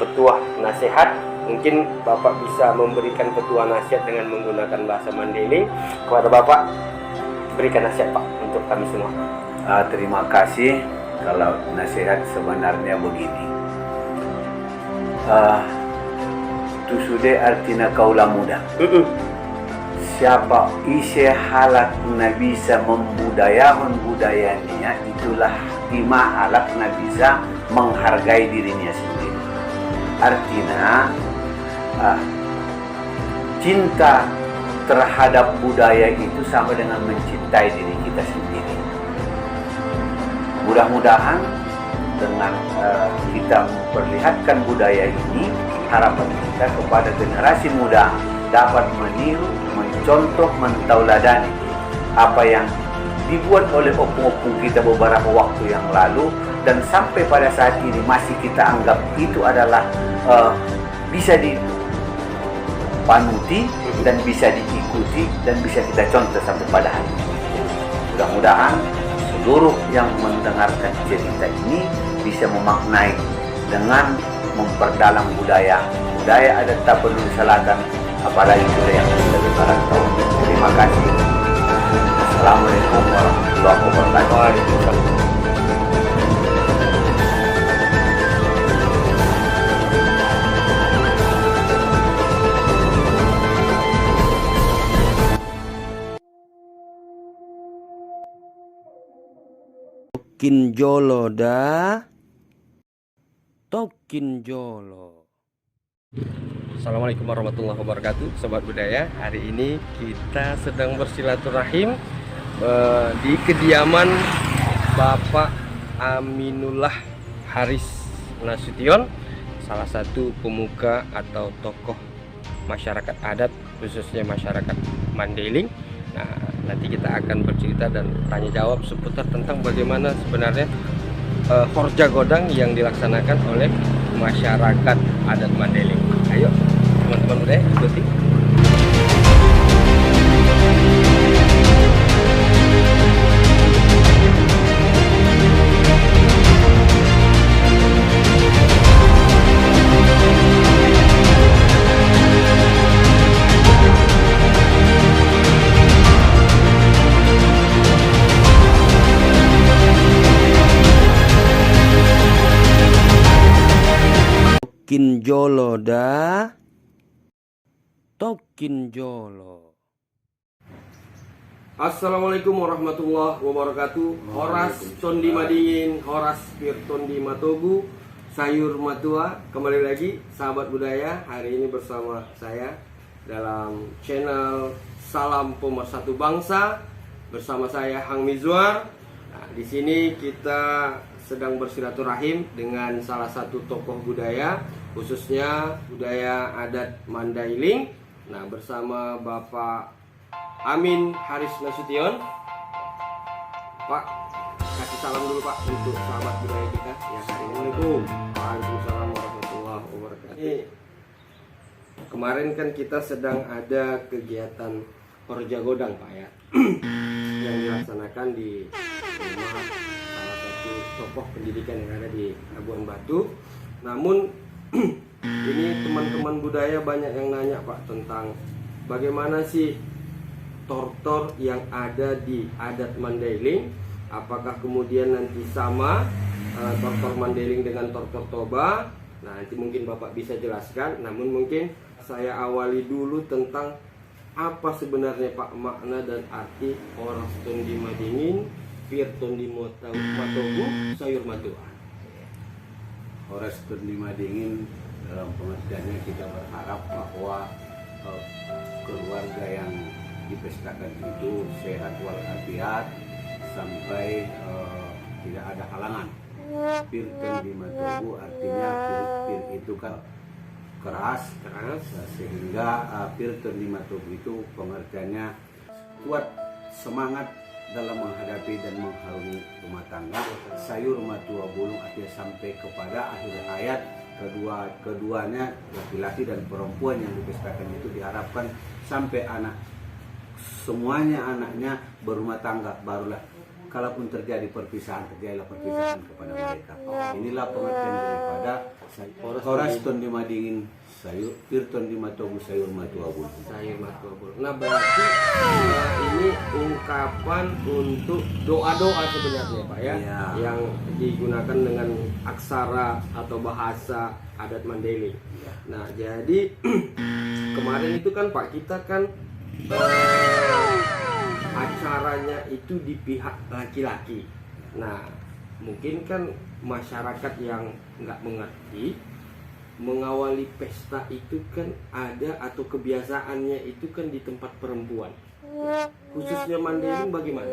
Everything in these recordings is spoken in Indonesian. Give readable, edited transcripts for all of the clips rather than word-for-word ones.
petuah nasihat. Mungkin Bapak bisa memberikan petuah nasihat dengan menggunakan bahasa Mandailing. Kepada Bapak, berikan nasihat Pak untuk kami semua. Terima kasih. Kalau nasihat sebenarnya begini, tu sudah artinya kaulah muda. Siapa isi halak na bisa membudayakan budayanya, itulah lima halak na bisa menghargai dirinya sendiri. Artinya cinta terhadap budaya itu sama dengan mencintai diri kita sendiri. Mudah-mudahan dengan kita memperlihatkan budaya ini, harapan kita kepada generasi muda dapat meniru, mencontoh, mentauladani apa yang dibuat oleh opung-opung kita beberapa waktu yang lalu, dan sampai pada saat ini masih kita anggap itu adalah bisa dipanuti dan bisa diikuti dan bisa kita contoh sampai pada hari ini. Mudah-mudahan seluruh yang mendengarkan cerita ini bisa memaknai dengan memperdalam budaya adat tak perlu disalahkan, apalagi budaya yang lebih tahun. Terima kasih. Assalamualaikum warahmatullahi wabarakatuh. Tokin jolo da, tokin jolo. Assalamualaikum warahmatullahi wabarakatuh, Sobat Budaya. Hari ini kita sedang bersilaturahim di kediaman Bapak Aminullah Haris Nasution, salah satu pemuka atau tokoh masyarakat adat, khususnya masyarakat Mandailing. Nah, nanti kita akan bercerita dan tanya jawab seputar tentang bagaimana sebenarnya Horja Godang yang dilaksanakan oleh masyarakat adat Mandailing. Ayo teman-teman budaya, ikuti. Tokin jolo da, tokin jolo. Assalamualaikum warahmatullahi wabarakatuh. Horas Tondi Madingin, Horas Pirtondi Matogu, Sayur Matua. Kembali lagi sahabat budaya, hari ini bersama saya dalam channel Salam Pemersatu Bangsa bersama saya Hang Mizwar. Nah, di sini kita sedang bersilaturahim dengan salah satu tokoh budaya, khususnya budaya adat Mandailing. Nah, bersama Bapak Amin Haris Nasution. Pak, kasih salam dulu Pak untuk sahabat budaya kita. Ya, Assalamualaikum. Waalaikumsalam warahmatullahi wabarakatuh. Kemarin kan kita sedang ada kegiatan Horja Godang Pak ya, yang dilaksanakan di rumah salah satu tokoh pendidikan yang ada di Labuan Batu. Namun ini teman-teman budaya banyak yang nanya Pak tentang bagaimana sih tortor yang ada di adat Mandailing. Apakah kemudian nanti sama tortor Mandailing dengan tortor Toba? Nah, nanti mungkin Bapak bisa jelaskan. Namun mungkin saya awali dulu tentang apa sebenarnya Pak makna dan arti Horas Tondi Madingin, Pirtondi Matogu, Sayur Matua. Horas Tondi Madingin dalam pengertiannya kita berharap bahwa keluarga yang dipestakan itu sehat walafiat sampai tidak ada halangan. Pirtondi Matogu artinya pir itu kan keras, sehingga Pirtondi Matogu itu pengertiannya kuat, semangat dalam menghadapi dan mengharungi rumah tangga. Sayur Matua Bulung artinya sampai kepada akhir hayat keduanya laki-laki dan perempuan yang dipestakan itu diharapkan sampai anak semuanya anaknya berumah tangga, barulah kalaupun terjadi perpisahan, terjadilah perpisahan kepada mereka. Inilah pengertian daripada Horas Tondi Madingin sayur, Pir Tondi Matogu sayur matua bulu. Sayur matua bulu. Nah berarti ini ungkapan untuk doa-doa sebenarnya Pak ya, Iya. yang digunakan dengan aksara atau bahasa adat Mandailing. Iya. Nah jadi kemarin itu kan Pak, kita kan acaranya itu di pihak laki-laki. Nah mungkin kan masyarakat yang nggak mengerti, mengawali pesta itu kan ada atau kebiasaannya itu kan di tempat perempuan. Khususnya Mandailing bagaimana?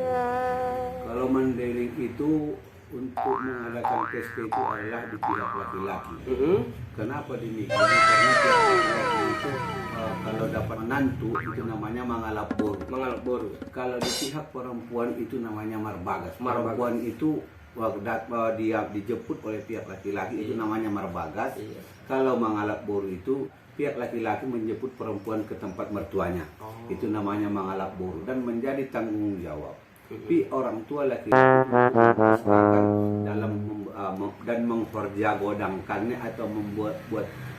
Kalau Mandailing itu untuk mengadakan pesta itu adalah di pihak laki-laki. Kenapa demikian? Karena pihak laki-laki itu kalau dapat menantu itu namanya mangalap boru. Mangalap boru. Kalau di pihak perempuan itu namanya marbagas. Marbagas. Perempuan itu dia dijemput oleh pihak laki-laki itu namanya marbagas. Iya. Kalau mangalap boru itu pihak laki-laki menjemput perempuan ke tempat mertuanya. Itu namanya mangalap boru dan menjadi tanggung jawab. Tapi orang tua laki-laki mempersilakan dalam dan menghorjagodangkannya atau membuat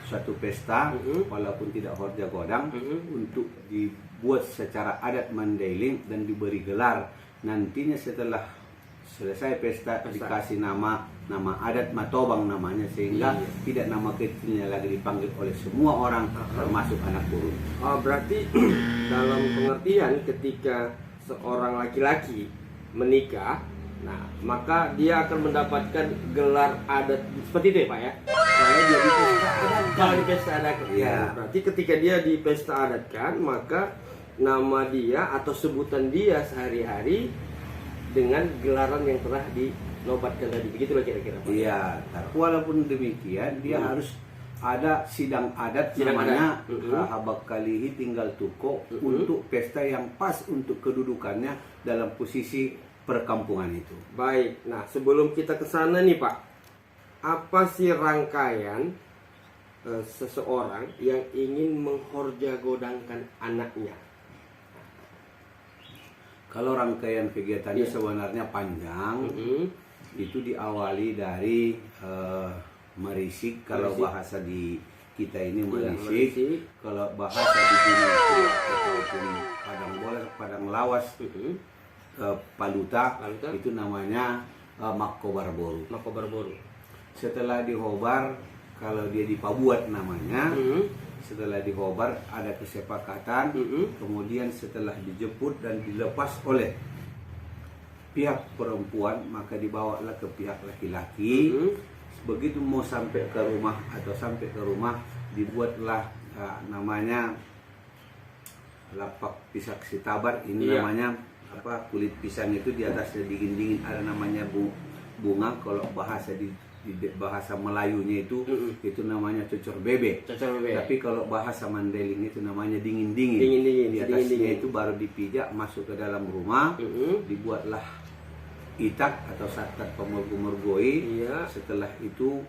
suatu pesta walaupun tidak horjagodang untuk dibuat secara adat Mandailing dan diberi gelar. Nantinya setelah selesai pesta dikasih nama adat Matobang namanya, sehingga tidak nama kecilnya lagi dipanggil oleh semua orang termasuk anak burung. Oh, berarti dalam pengertian ketika seorang laki-laki menikah, nah maka dia akan mendapatkan gelar adat seperti itu ya Pak ya? Kalau dia di pesta adat, Kalau di pesta adat, ya. Berarti ketika dia di pesta adatkan, maka nama dia atau sebutan dia sehari-hari dengan gelaran yang telah dinobatkan tadi, begitulah kira-kira Pak. Iya, walaupun demikian dia harus ada sidang adat namanya Habak Kalihi tinggal Tuko untuk pesta yang pas untuk kedudukannya dalam posisi perkampungan itu. Baik, nah sebelum kita ke sana nih Pak, apa sih rangkaian seseorang yang ingin menghorjagodangkan anaknya? Kalau rangkaian kegiatannya sebenarnya panjang, itu diawali dari merisik, kalau bahasa di kita ini merisik, kalau bahasa di sini ataupun padang bola, padang lawas, paluta, itu namanya makobar boru. Makobar boru. Setelah dihobar, kalau dia dipabuat namanya, setelah dihobar ada kesepakatan, kemudian setelah dijemput dan dilepas oleh pihak perempuan, maka dibawalah ke pihak laki-laki. Begitu mau sampai ke rumah atau sampai ke rumah, dibuatlah namanya lapak pisang sitabar. Ini namanya apa, kulit pisang itu di atasnya dingin-dingin ada namanya bunga. Kalau bahasa di bahasa Melayunya itu namanya cocor bebek. Tapi kalau bahasa Mandailing itu namanya dingin-dingin. Di atasnya itu baru dipijak masuk ke dalam rumah, dibuatlah itak atau sakat pemurgu-murgoi. Setelah itu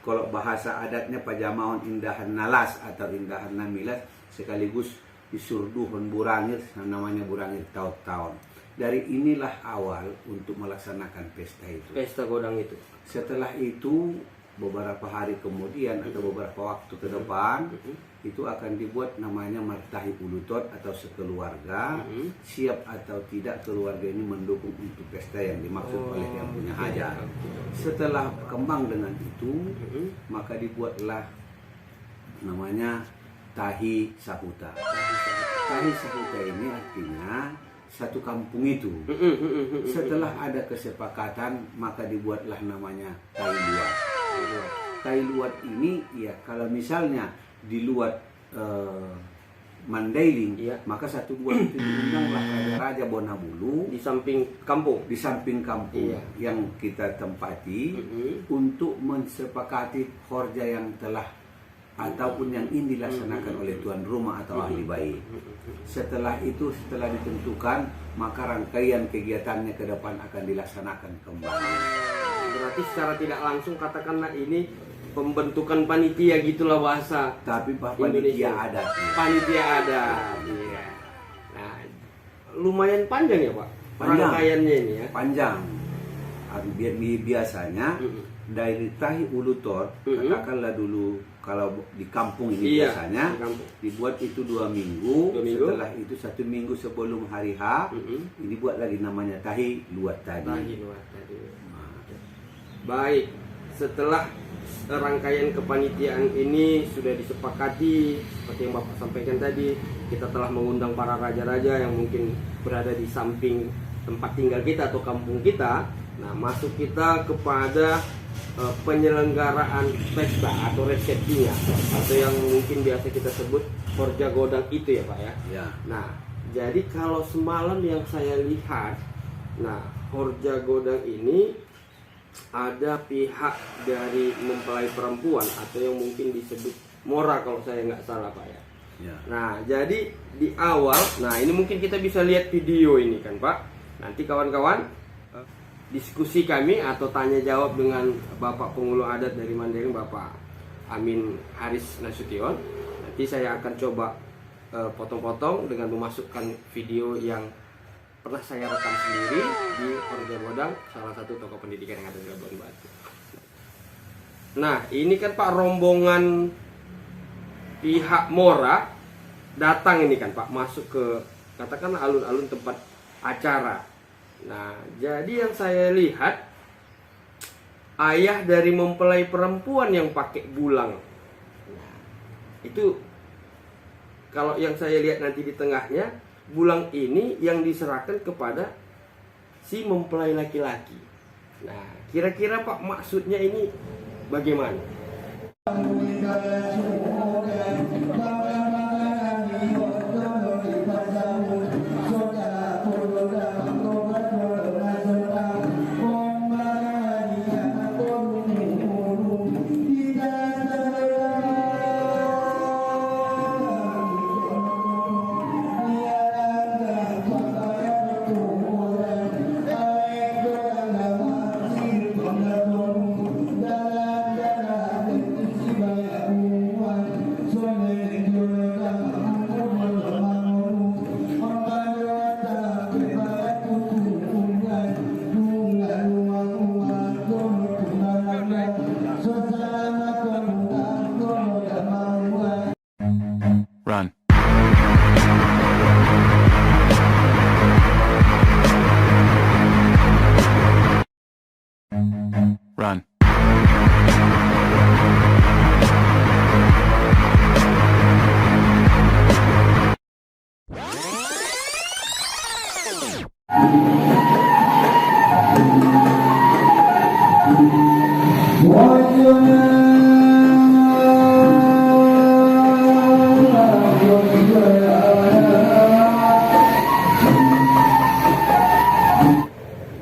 kalau bahasa adatnya pajamaon indahan nalas atau indahan namilas, sekaligus disurduhun burangir, namanya burangir tahun-tahun. Dari inilah awal untuk melaksanakan pesta itu. Pesta godang itu. Setelah itu beberapa hari kemudian atau beberapa waktu ke depan itu akan dibuat namanya martahi ulutot atau sekeluarga. Siap atau tidak keluarga ini mendukung untuk pesta yang dimaksud oleh yang punya hajat. Setelah berkembang dengan itu, maka dibuatlah namanya tahi sahuta. Tahi sahuta ini artinya satu kampung itu. Setelah ada kesepakatan, maka dibuatlah namanya tai luat. Tai luat ini ya, kalau misalnya di luat Mandailing, maka satu luat itu diundanglah Raja Bonabulu Di samping kampung. yang kita tempati untuk mensepakati horja yang telah ataupun yang ingin dilaksanakan oleh tuan rumah atau ahli baik. Setelah itu, setelah ditentukan, maka rangkaian kegiatannya ke depan akan dilaksanakan kembali. Berarti secara tidak langsung katakanlah ini pembentukan panitia gitulah bahasa. Tapi panitia adat. Panitia adat. Iya. Nah, lumayan panjang ya Pak? Panjang. Rangkaiannya ini ya. Panjang. Biasanya dari tahi ulutor, katakanlah dulu kalau di kampung ini Iya, biasanya di kampung. dibuat itu 2 minggu. 2 minggu. Setelah itu 1 minggu sebelum hari H, ini buat lagi namanya tahi luat tadi. Tahi luat tadi. Baik, setelah rangkaian kepanitiaan ini sudah disepakati seperti yang Bapak sampaikan tadi, kita telah mengundang para raja-raja yang mungkin berada di samping tempat tinggal kita atau kampung kita. Nah, masuk kita kepada penyelenggaraan pesta atau resepsinya, atau yang mungkin biasa kita sebut Horja Godang itu ya Pak ya. Ya. Nah, jadi kalau semalam yang saya lihat, nah Horja Godang ini ada pihak dari mempelai perempuan atau yang mungkin disebut Mora kalau saya nggak salah Pak ya. Ya. Nah, jadi di awal, nah ini mungkin kita bisa lihat video ini kan Pak. Nanti kawan-kawan diskusi kami atau tanya jawab dengan Bapak Pengulu Adat dari Mandailing, Bapak Amin Haris Nasution. Nanti saya akan coba potong-potong dengan memasukkan video yang pernah saya rekam sendiri di Horja Godang, salah satu tokoh pendidikan yang ada di Labuan Batu. Nah, ini kan Pak rombongan pihak Mora datang ini kan Pak, masuk ke katakanlah alun-alun tempat acara. Nah, jadi yang saya lihat ayah dari mempelai perempuan yang pakai bulang. Nah, itu kalau yang saya lihat nanti di tengahnya, bulang ini yang diserahkan kepada si mempelai laki-laki. Nah, kira-kira Pak maksudnya ini bagaimana? Run. Run.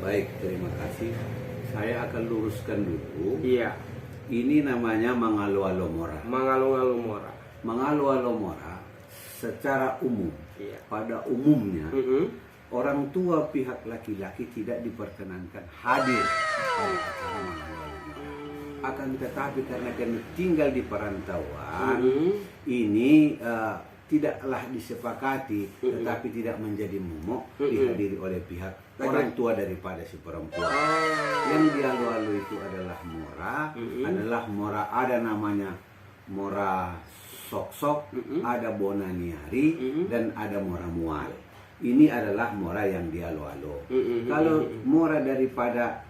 Baik, terima kasih. Saya akan luruskan dulu. Iya, Ini namanya Mangalo-alo Mora. Mangalo-ngalo Mora. Mangalo-alo Mora secara umum, Iya. pada umumnya Mm-mm. orang tua pihak laki-laki tidak diperkenankan hadir pada acara Mangalo-alo Mora. Akan tetapi karena kami tinggal di perantauan, ini tidaklah disepakati, tetapi tidak menjadi momok dihadiri oleh pihak orang tua daripada si perempuan. Yang dialu-alu itu adalah Mora, adalah Mora, ada namanya Mora Sok-Sok, ada Bonaniari, dan ada Mora Mual. Ini adalah Mora yang dialu-alu. Kalau Mora daripada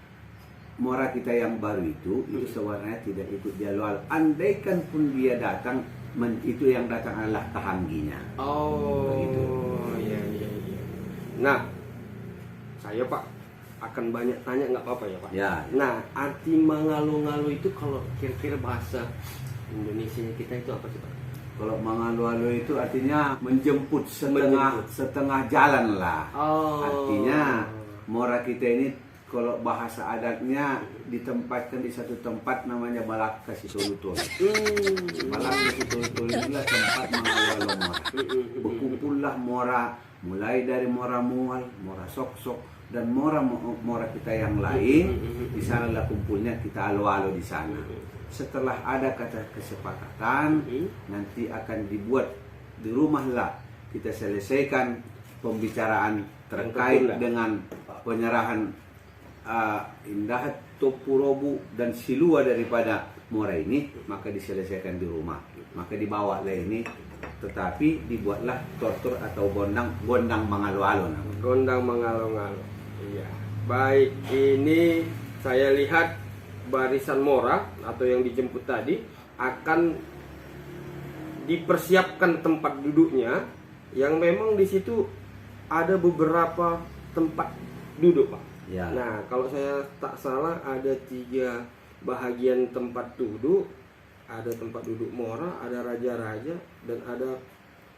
Mora kita yang baru itu sebenarnya tidak ikut dialu-alu. Andaikan pun dia datang, itu yang datang adalah tahangginya. Oh, Begitu. iya. Nah, saya Pak akan banyak tanya, nggak apa-apa ya Pak? Ya. Nah, arti mangalo-ngalo itu kalau kira-kira bahasa Indonesia kita itu apa sih Pak? Kalau mangalo-alo itu artinya menjemput Menjemput. setengah jalan lah. Oh. Artinya Mora kita ini kalau bahasa adatnya ditempatkan di satu tempat namanya Balak Kasitulutun. Balak Kasitulutun inilah tempat mangalo-alo Mora. Berkumpullah Mora, mulai dari Mora Mual, Mora Sok-Sok, dan Mora kita yang lain. Di sanalah kumpulnya, kita alo-alo di sana. Setelah ada kata kesepakatan, nanti akan dibuat di rumah lah, kita selesaikan pembicaraan terkait dengan penyerahan Topurobu dan silua daripada mora ini, maka diselesaikan di rumah. Maka dibawalah ini, tetapi dibuatlah tortor atau gondang mangalo-alo namanya. Gondang mengalo-ngalo. Iya. Baik, ini saya lihat barisan mora atau yang dijemput tadi akan dipersiapkan tempat duduknya, yang memang di situ ada beberapa tempat duduk, Pak. Ya. Nah, kalau saya tak salah ada 3 bahagian tempat duduk. Ada tempat duduk mora, ada raja-raja, dan ada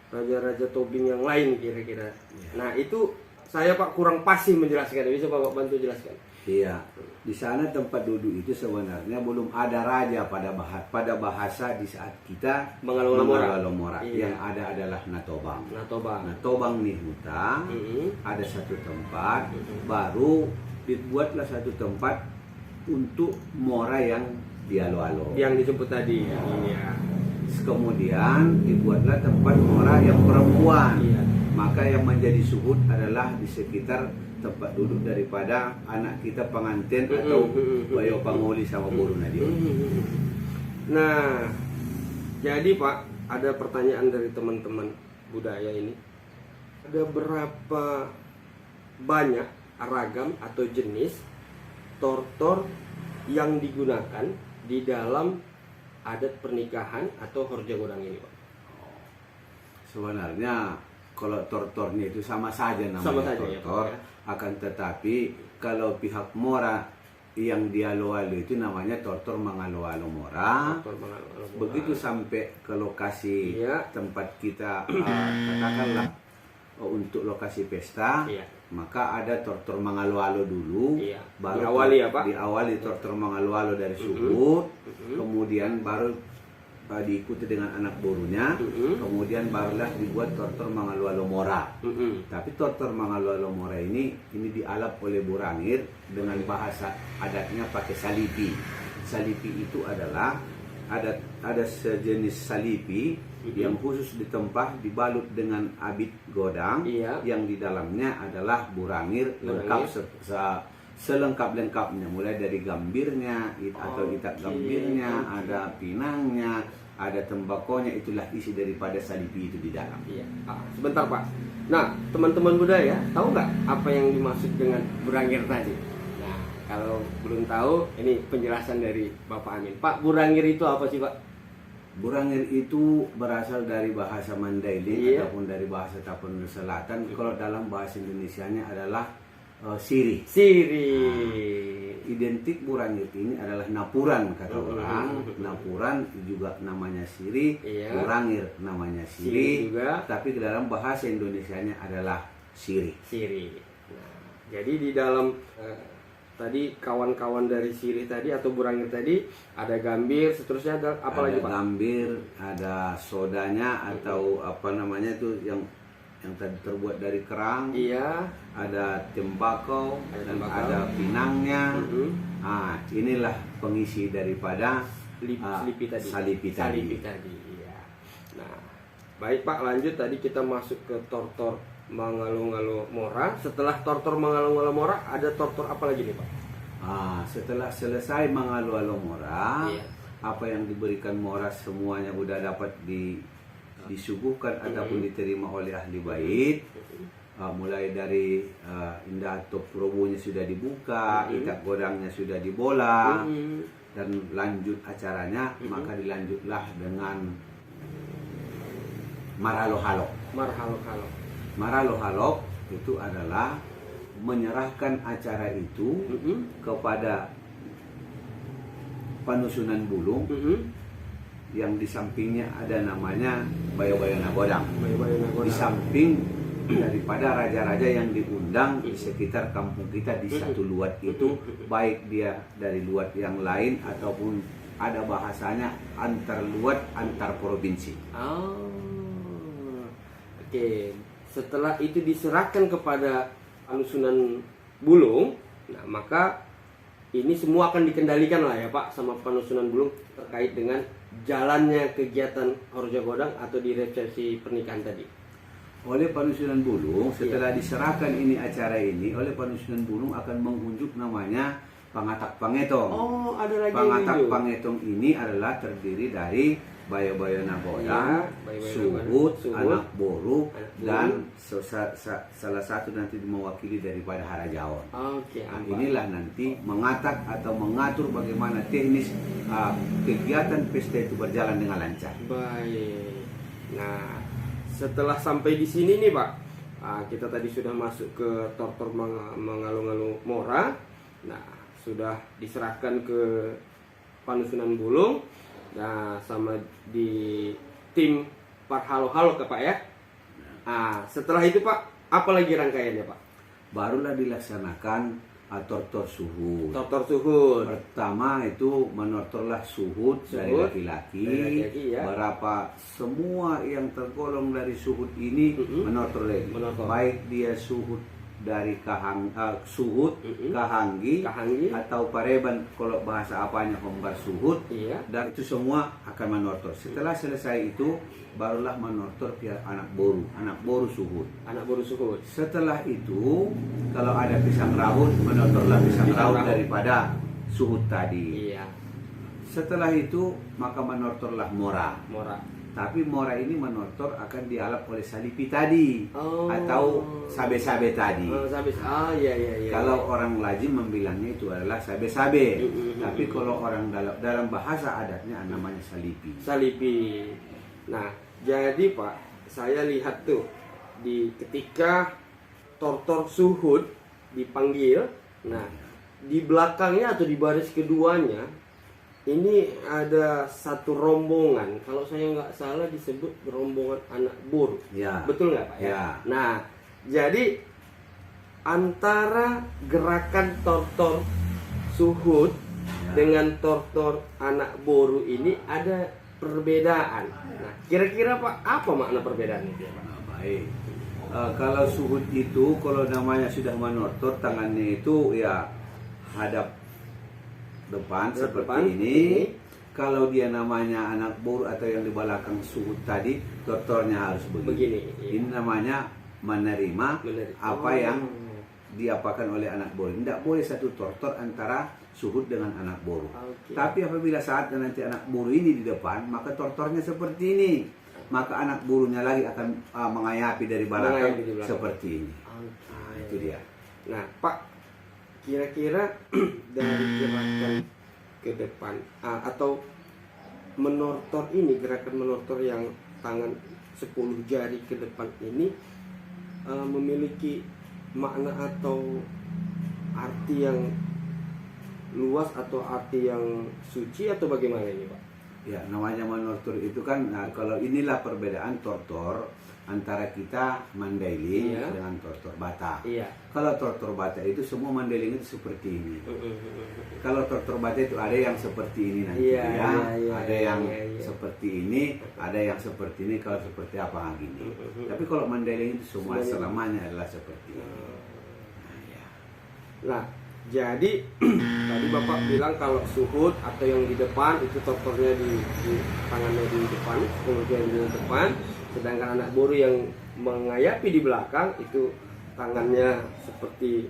raja-raja tobing yang lain kira-kira. Nah, itu saya Pak kurang pasti menjelaskan. Bisa Bapak bantu jelaskan? Iya, di sana tempat duduk itu sebenarnya belum ada raja pada bahasa di saat kita Mangalo-ngalo mora. Iya. Yang ada adalah Natobang. Natobang. Natobang nih hutang, Mm-hmm. ada satu tempat, baru dibuatlah satu tempat untuk mora yang dialo-alo. Yang dijemput tadi. Iya. Kemudian dibuatlah tempat mora yang perempuan. Iya. Maka yang menjadi suhud adalah di sekitar tempat duduk daripada anak kita pengantin atau bayo pangoli sama buru nadio. Nah, jadi Pak, ada pertanyaan dari teman-teman budaya ini. Ada berapa banyak ragam atau jenis tortor yang digunakan di dalam adat pernikahan atau horja godang ini, Pak? Sebenarnya kalau tortornya itu sama saja namanya, Sama saja, ya, tortor, Pak, ya. Akan tetapi kalau pihak mora yang dialo-alo itu namanya tortor mangalo-alo mora. Tortor mangalo-ngalo mora. Begitu sampai ke lokasi Iya. tempat kita katakanlah untuk lokasi pesta, Iya. maka ada tortor mangalo-alo dulu, Iya. baru Diawali ya, Pak? diawali tortor mangalo-alo dari suhud, kemudian baru diikuti dengan anak borunya, kemudian barulah dibuat tortor mangalo-alo mora. Tapi tortor mangalo-alo mora ini dialap oleh Burangir dengan bahasa adatnya pakai salipi. Salipi itu adalah ada sejenis salipi yang khusus ditempah dibalut dengan abit godang, Iya. yang di dalamnya adalah Burangir lengkap selengkap-lengkapnya, mulai dari gambirnya atau itak gambirnya, ada pinangnya, ada tembakonya, itulah isi daripada salipi itu di dalam. Iya. Sebentar Pak. Nah, teman-teman budaya tahu nggak apa yang dimaksud dengan burangir tadi? Nah, kalau belum tahu, ini penjelasan dari Bapak Amin. Pak, burangir itu apa sih, Pak? Burangir itu berasal dari bahasa Mandailing, Iya. ataupun dari bahasa Tapanuli Selatan. Kalau dalam bahasa Indonesianya adalah sirih. Sirih. Identik Burangir ini adalah napuran kata orang. Napuran juga namanya sirih, Iya. Burangir namanya Sirih sirih, juga. tapi ke dalam bahasa Indonesianya adalah sirih. Sirih. Nah, jadi di dalam tadi kawan-kawan dari sirih tadi atau burangir tadi ada gambir, seterusnya ada apa lagi, Ada Pak? gambir, ada sodanya atau apa namanya itu yang tadi terbuat dari kerang. Iya. Ada tembakau Ada dan tembakau. ada pinangnya. Mhm. Inilah pengisi daripada Salipi tadi. salipi tadi. Salipi tadi. Iya. Nah, baik Pak, lanjut tadi kita masuk ke tortor mangalo-ngalo mora. Setelah tortor mangalo-ngalo mora ada tortor apa lagi nih, Pak? Setelah selesai mangalo-alo mora, Iya. apa yang diberikan mora semuanya udah dapat disuguhkan ataupun diterima oleh ahli bait. Mulai dari indah toprobonya sudah dibuka, ikat godangnya sudah dibola, dan lanjut acaranya, maka dilanjutlah dengan maralohalok. Marhalo-halo. Maralohalok itu adalah menyerahkan acara itu kepada panusunan bulung, yang di sampingnya ada namanya bayo-bayo nagodang. Bayo-bayo nagodang. Di samping daripada raja-raja yang diundang di sekitar kampung kita di satu luat itu, baik dia dari luat yang lain ataupun ada bahasanya antar luat antar provinsi. Oke. Setelah itu diserahkan kepada panusunan bulung, nah maka ini semua akan dikendalikan lah ya Pak sama panusunan bulung terkait dengan jalannya kegiatan horja godang atau di resepsi pernikahan tadi. Oleh panusunan bulung, setelah diserahkan ini acara ini, oleh panusunan bulung akan mengunjuk namanya Pangatak Pangetong. Oh, ada lagi Pangatak yang hijau. Pangetong ini adalah terdiri dari Bayo-Bayo Nagoda, Iya, Bayo-Bayo Suhut, Suhut, Anak Boru, Anak dan Boru. salah satu nanti mewakili daripada Harajaon. Oke, Nah, apa? inilah nanti mengatak atau mengatur bagaimana teknis kegiatan pesta itu berjalan dengan lancar. Baik. Nah, setelah sampai di sini nih Pak, kita tadi sudah masuk ke Tortor Mangalu-Ngalu Mora. Nah, sudah diserahkan ke Panusunan Bulung. Nah, sama di tim Parhalo-Halo ke Pak ya. Setelah itu Pak, apa lagi rangkaiannya Pak? Barulah dilaksanakan tortor suhud. Tortor Suhud. Pertama itu menortorlah suhud dari Suhud, laki-laki. dari laki-laki, ya. Berapa semua yang tergolong dari suhud ini menortor lagi. Menortor. Baik dia suhud dari suhud, kahanggi, atau pareban kalau bahasa apanya hombar suhud. Iya. Dan itu semua akan menortor. Setelah selesai itu barulah menortor pihak anak boru suhud. Anak Boru Suhud. Setelah itu kalau ada pisang rawut menortorlah pisang rawut daripada suhud tadi. Iya. Setelah itu maka menortorlah mora. Mora. Tapi mora ini menortor akan dialap oleh salipi tadi atau sabe-sabe tadi. Iya. Kalau orang Lajim membilangnya itu adalah sabe-sabe. Tapi kalau orang dalam bahasa adatnya namanya salipi. Salipi. Nah, jadi Pak, saya lihat tuh ketika Tortor Suhud dipanggil. Nah, di belakangnya atau di baris keduanya ini ada satu rombongan. Kalau saya nggak salah disebut rombongan anak boru. Ya. Betul nggak Pak? Ya. Nah, jadi antara gerakan Tortor Suhud dengan Tortor anak boru ini ada perbedaan. Nah, kira-kira Pak, apa makna perbedaannya? Baik. Kalau suhud itu, kalau namanya sudah menortor, tangannya itu ya hadap depan seperti ini. Kalau dia namanya anak boru atau yang di belakang suhud tadi, tortornya harus begini. Iya. Ini namanya menerima apa yang diapakan oleh anak boru. Tidak boleh satu tortor antara suhud dengan anak boru. Tapi apabila saat nanti anak boru ini di depan, maka tortornya seperti ini. Maka anak borunya lagi akan mengayapi dari belakang seperti ini. Nah, itu dia. Nah, Pak, kira-kira dari gerakan ke depan atau menortor ini, gerakan menortor yang tangan 10 jari ke depan ini memiliki makna atau arti yang luas atau arti yang suci atau bagaimana ini Pak? Ya, namanya menortor itu kan, kalau inilah perbedaan tortor antara kita Mandailing dengan tortor Batak. Iya. Kalau tortor Batak itu semua Mandailing itu seperti ini. Kalau tortor Batak itu ada yang seperti ini nanti ada yang seperti ini, ada yang seperti ini, kalau seperti apa gini. Tapi kalau Mandailing itu semua selamanya adalah seperti ini. Nah, jadi tadi Bapak bilang kalau suhud atau yang di depan itu tortornya di tangannya di depan, kemudian di depan, sedangkan anak boru yang mengayapi di belakang itu tangannya seperti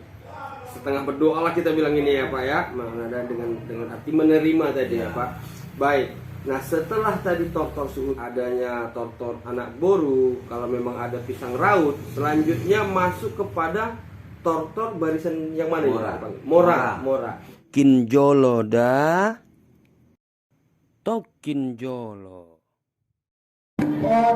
setengah berdoa lah kita bilang ini ya Pak ya, ada dengan arti menerima tadi ya Pak. Baik. Nah, setelah tadi tortor suhud, adanya tortor anak boru, kalau memang ada pisang raut, selanjutnya masuk kepada tortor barisan yang mana Mora. ya, Bang? Mora. Kinjolo da Tokinjolo. Oh,